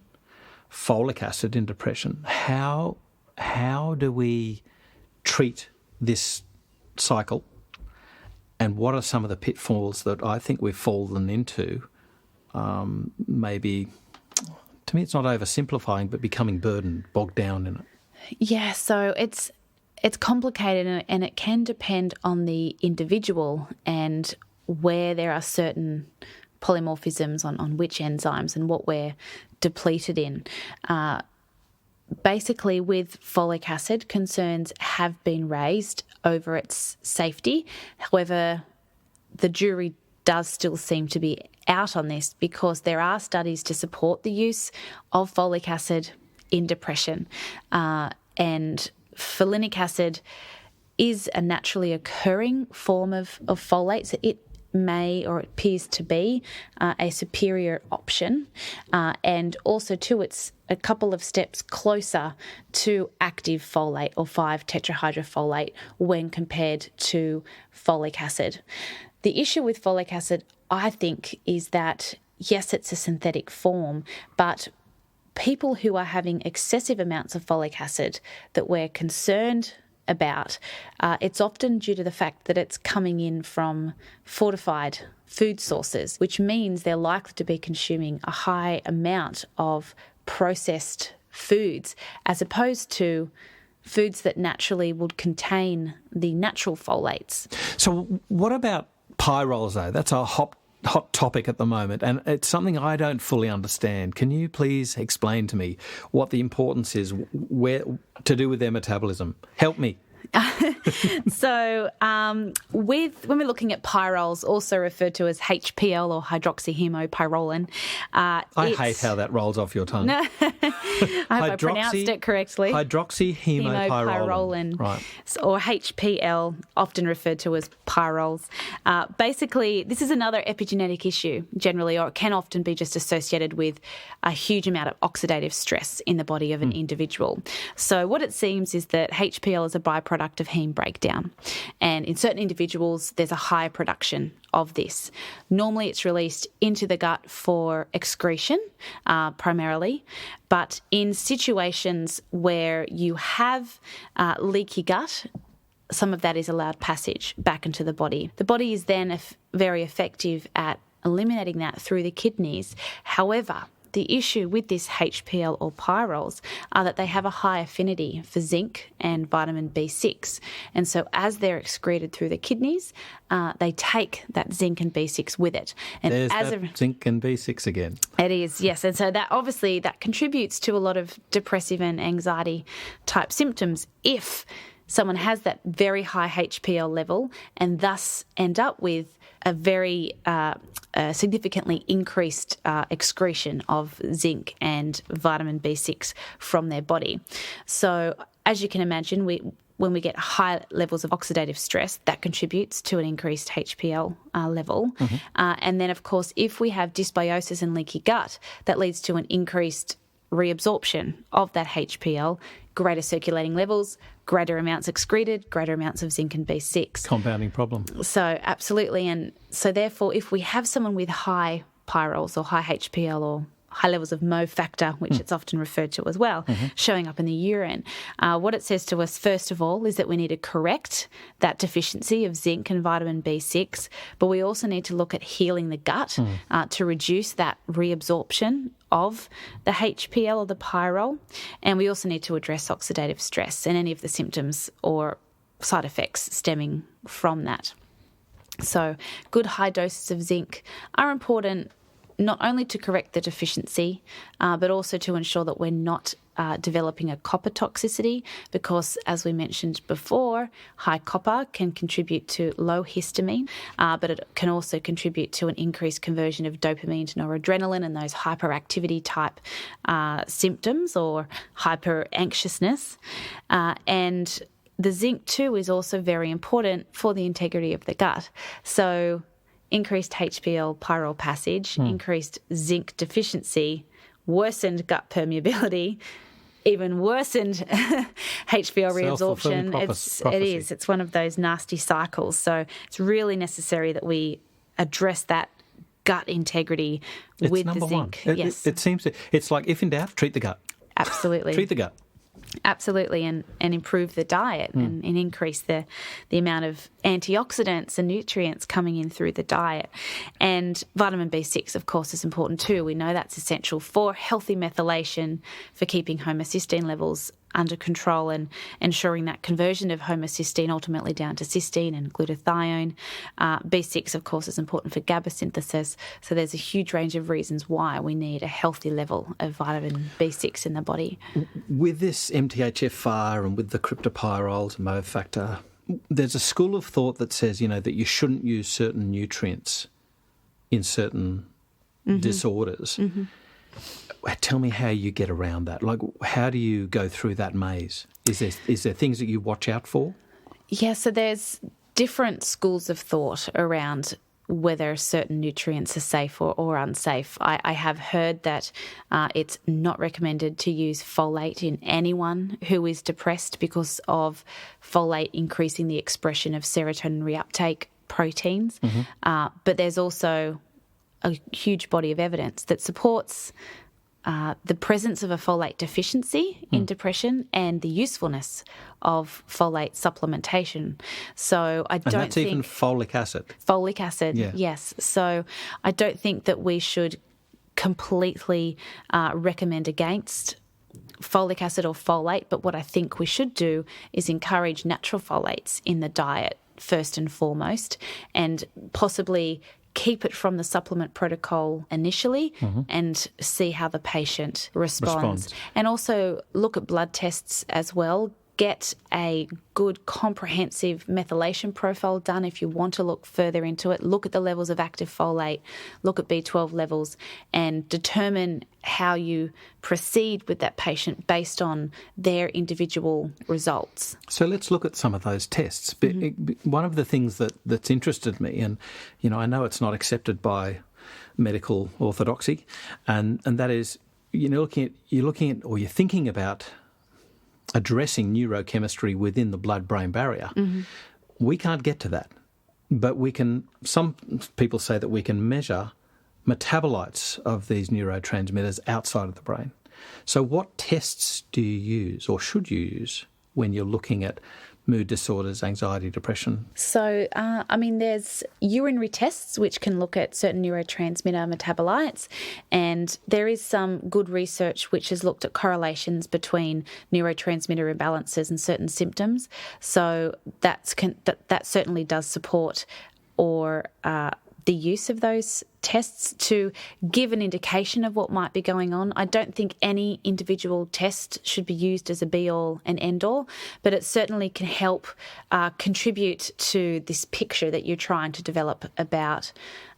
folic acid in depression? How do we treat this cycle, and what are some of the pitfalls that I think we've fallen into, maybe, to me it's not oversimplifying, but becoming burdened, bogged down in it. Yeah, so it's complicated, and it can depend on the individual and where there are certain polymorphisms on which enzymes and what we're depleted in. Basically, with folic acid, concerns have been raised over its safety. However, the jury does still seem to be out on this because there are studies to support the use of folic acid in depression. And folinic acid is a naturally occurring form of folate, so it may, or it appears to be, a superior option. And also, too, it's a couple of steps closer to active folate or 5-tetrahydrofolate when compared to folic acid. The issue with folic acid, I think, is that, yes, it's a synthetic form, but people who are having excessive amounts of folic acid that we're concerned about, it's often due to the fact that it's coming in from fortified food sources, which means they're likely to be consuming a high amount of processed foods as opposed to foods that naturally would contain the natural folates. So what about pyrols, though? That's a hot topic at the moment, and it's something I don't fully understand. Can you please explain to me what the importance is, where to do with their metabolism? Help me. So when we're looking at pyrols, also referred to as HPL or hydroxyhemopyrrolin. I hate how that rolls off your tongue. No, I hope I pronounced it correctly. Hydroxyhemopyrolin. Right. Or HPL, often referred to as pyrols. Basically, this is another epigenetic issue generally, or it can often be just associated with a huge amount of oxidative stress in the body of an individual. So what it seems is that HPL is a byproduct of heme breakdown. And in certain individuals, there's a higher production of this. Normally, it's released into the gut for excretion, primarily. But in situations where you have leaky gut, some of that is allowed passage back into the body. The body is then very effective at eliminating that through the kidneys. However, the issue with this HPL or pyrols are that they have a high affinity for zinc and vitamin B6. And so as they're excreted through the kidneys, they take that zinc and B6 with it. And there's that zinc and B6 again. It is, yes. And so that obviously that contributes to a lot of depressive and anxiety type symptoms if someone has that very high HPL level and thus end up with a very significantly increased excretion of zinc and vitamin B6 from their body. So as you can imagine, when we get high levels of oxidative stress, that contributes to an increased HPL level. Mm-hmm. And then, of course, if we have dysbiosis and leaky gut, that leads to an increased reabsorption of that HPL, greater circulating levels, greater amounts excreted, greater amounts of zinc and B6. Compounding problem. So absolutely. And so therefore, if we have someone with high pyrols or high HPL or high levels of Mo factor, which it's often referred to as well, showing up in the urine, what it says to us, first of all, is that we need to correct that deficiency of zinc and vitamin B6, but we also need to look at healing the gut to reduce that reabsorption of the HPL or the pyrrole. And we also need to address oxidative stress and any of the symptoms or side effects stemming from that. So good high doses of zinc are important not only to correct the deficiency, but also to ensure that we're not developing a copper toxicity because, as we mentioned before, high copper can contribute to low histamine, but it can also contribute to an increased conversion of dopamine to noradrenaline and those hyperactivity type symptoms or hyper anxiousness. And the zinc too is also very important for the integrity of the gut. So increased HPL pyrrole passage, increased zinc deficiency, worsened gut permeability, even worsened HPL reabsorption. It's one of those nasty cycles. So it's really necessary that we address that gut integrity with the zinc. It seems it's like if in doubt, treat the gut. Absolutely. Treat the gut. Absolutely, and improve the diet and increase the amount of antioxidants and nutrients coming in through the diet. And vitamin B6, of course, is important too. We know that's essential for healthy methylation, for keeping homocysteine levels under control and ensuring that conversion of homocysteine ultimately down to cysteine and glutathione. B6, of course, is important for GABA synthesis. So there's a huge range of reasons why we need a healthy level of vitamin B6 in the body. With this MTHFR and with the cryptopyroles and mauve factor, there's a school of thought that says, that you shouldn't use certain nutrients in certain disorders. Mm-hmm. Tell me how you get around that. Like, how do you go through that maze? Is there things that you watch out for? Yeah, so there's different schools of thought around whether certain nutrients are safe or unsafe. I have heard that it's not recommended to use folate in anyone who is depressed because of folate increasing the expression of serotonin reuptake proteins. Mm-hmm. But there's also a huge body of evidence that supports the presence of a folate deficiency in depression and the usefulness of folate supplementation. So I don't think... And that's even folic acid. Folic acid, yeah. Yes. So I don't think that we should completely recommend against folic acid or folate, but what I think we should do is encourage natural folates in the diet first and foremost, and possibly keep it from the supplement protocol initially and see how the patient responds. And also look at blood tests as well. Get a good comprehensive methylation profile done if you want to look further into it. Look at the levels of active folate, look at B12 levels, and determine how you proceed with that patient based on their individual results. So let's look at some of those tests. One of the things that's interested me, and I know it's not accepted by medical orthodoxy, and that is you're thinking about addressing neurochemistry within the blood-brain barrier. Mm-hmm. We can't get to that, but some people say that we can measure metabolites of these neurotransmitters outside of the brain. So what tests do you use or should you use when you're looking at mood disorders, anxiety, depression? So, there's urinary tests which can look at certain neurotransmitter metabolites, and there is some good research which has looked at correlations between neurotransmitter imbalances and certain symptoms. So that certainly does support the use of those tests to give an indication of what might be going on. I don't think any individual test should be used as a be-all and end-all, but it certainly can help contribute to this picture that you're trying to develop about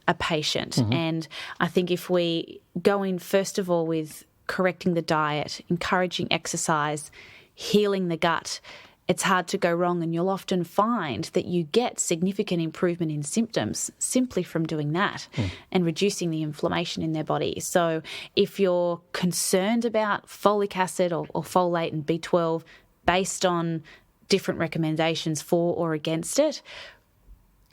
a patient. Mm-hmm. And I think if we go in, first of all, with correcting the diet, encouraging exercise, healing the gut, it's hard to go wrong, and you'll often find that you get significant improvement in symptoms simply from doing that and reducing the inflammation in their body. So if you're concerned about folic acid or folate and B12 based on different recommendations for or against it,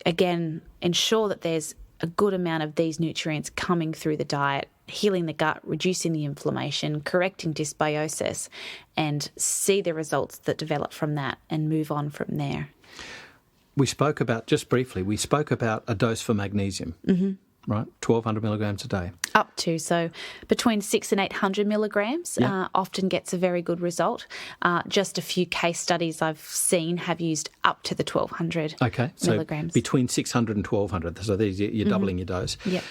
again, ensure that there's a good amount of these nutrients coming through the diet, healing the gut, reducing the inflammation, correcting dysbiosis, and see the results that develop from that and move on from there. We spoke about, just briefly, a dose for magnesium, right? 1,200 milligrams a day. Up to, so between 600 and 800 milligrams often gets a very good result. Just a few case studies I've seen have used up to the 1,200 milligrams. So between 600 and 1,200, so you're doubling your dose. Yep.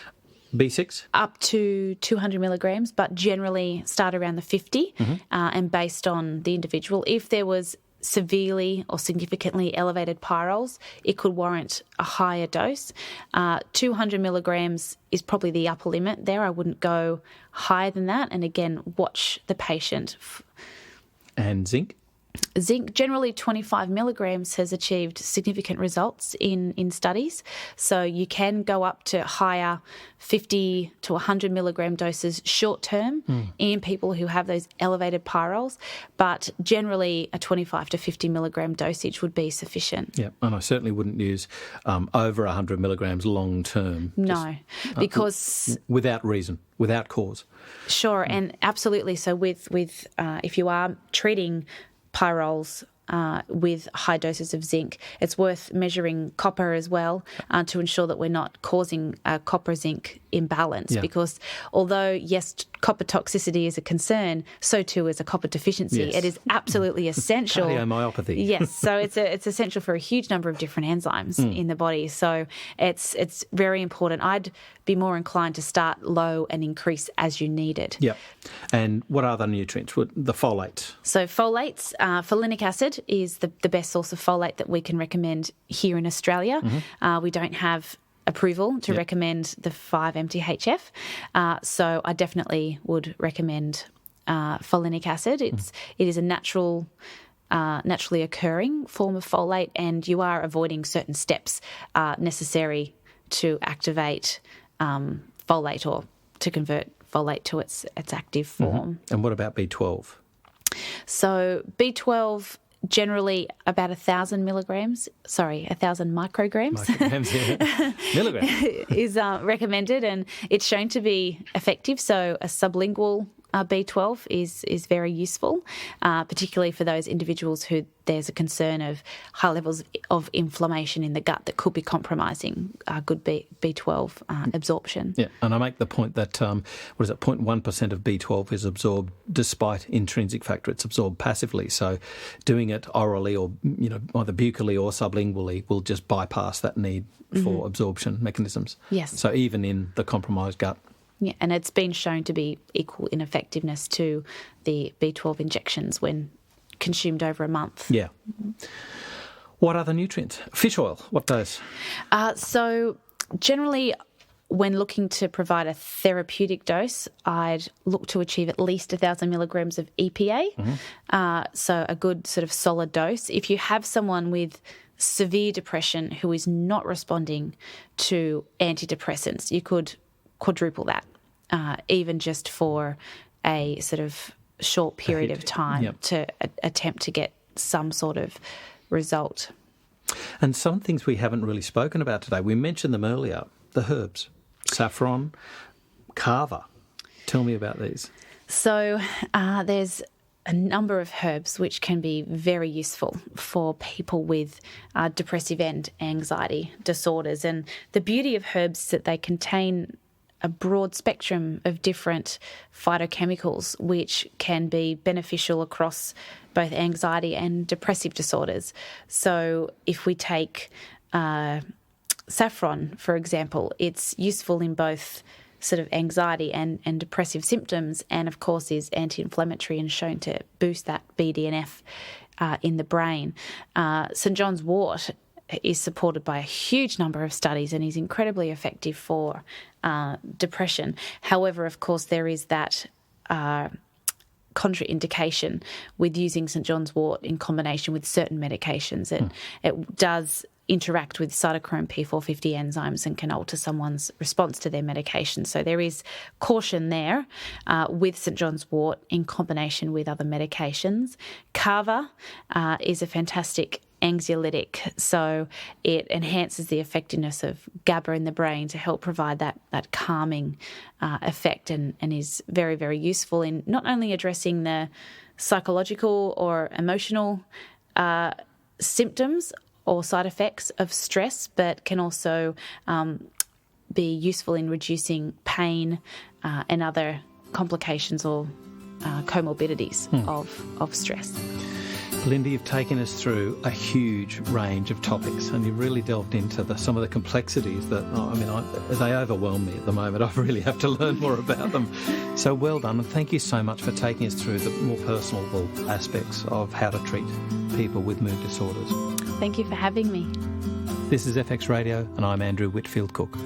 B6? Up to 200 milligrams, but generally start around the 50 and based on the individual. If there was severely or significantly elevated pyrols, it could warrant a higher dose. 200 milligrams is probably the upper limit there. I wouldn't go higher than that. And again, watch the patient. And zinc? Zinc, generally 25 milligrams has achieved significant results in studies. So you can go up to higher 50 to 100 milligram doses short term in people who have those elevated pyrroles, but generally a 25 to 50 milligram dosage would be sufficient. Yeah, and I certainly wouldn't use over 100 milligrams long term. No, because... without reason, without cause. Sure, and absolutely. So with if you are treating pyrroles with high doses of zinc, it's worth measuring copper as well to ensure that we're not causing a copper-zinc imbalance, because although, yes, copper toxicity is a concern, so too is a copper deficiency. Yes. It is absolutely essential. Cardiomyopathy. Yes, so it's essential for a huge number of different enzymes in the body. So it's very important. I'd be more inclined to start low and increase as you need it. Yep. And what are the nutrients? The folate. So folates, folinic acid is the best source of folate that we can recommend here in Australia. We don't have approval to recommend the 5-MTHF, so I definitely would recommend folinic acid. It is a naturally occurring form of folate, and you are avoiding certain steps necessary to activate folate or to convert folate to its active form. And what about B12? So B12, generally about 1,000 micrograms Milligrams. is recommended, and it's shown to be effective. So a sublingual B12 is very useful, particularly for those individuals who there's a concern of high levels of inflammation in the gut that could be compromising good B12 absorption. Yeah, and I make the point that, 0.1% of B12 is absorbed despite intrinsic factor. It's absorbed passively. So doing it orally or, either buccally or sublingually will just bypass that need for absorption mechanisms. Yes. So even in the compromised gut. Yeah, and it's been shown to be equal in effectiveness to the B12 injections when consumed over a month. Yeah. What other nutrients? Fish oil, what does? So generally, when looking to provide a therapeutic dose, I'd look to achieve at least 1,000 milligrams of EPA, so a good sort of solid dose. If you have someone with severe depression who is not responding to antidepressants, you could quadruple that, even just for a sort of short period of time to attempt to get some sort of result. And some things we haven't really spoken about today, we mentioned them earlier, the herbs, saffron, kava. Tell me about these. So there's a number of herbs which can be very useful for people with depressive and anxiety disorders. And the beauty of herbs is that they contain a broad spectrum of different phytochemicals which can be beneficial across both anxiety and depressive disorders. So if we take saffron, for example, it's useful in both sort of anxiety and depressive symptoms, and of course is anti-inflammatory and shown to boost that BDNF in the brain. St. John's wort is supported by a huge number of studies and is incredibly effective for depression. However, of course, there is that contraindication with using St. John's wort in combination with certain medications. It does interact with cytochrome P450 enzymes and can alter someone's response to their medication. So there is caution there with St. John's wort in combination with other medications. Kava is a fantastic anxiolytic, so it enhances the effectiveness of GABA in the brain to help provide that calming effect, and is very, very useful in not only addressing the psychological or emotional symptoms or side effects of stress, but can also be useful in reducing pain and other complications or comorbidities of stress. Belinda, you've taken us through a huge range of topics, and you've really delved into some of the complexities that, they overwhelm me at the moment. I really have to learn more about them. So well done, and thank you so much for taking us through the more personal aspects of how to treat people with mood disorders. Thank you for having me. This is FX Radio, and I'm Andrew Whitfield-Cook.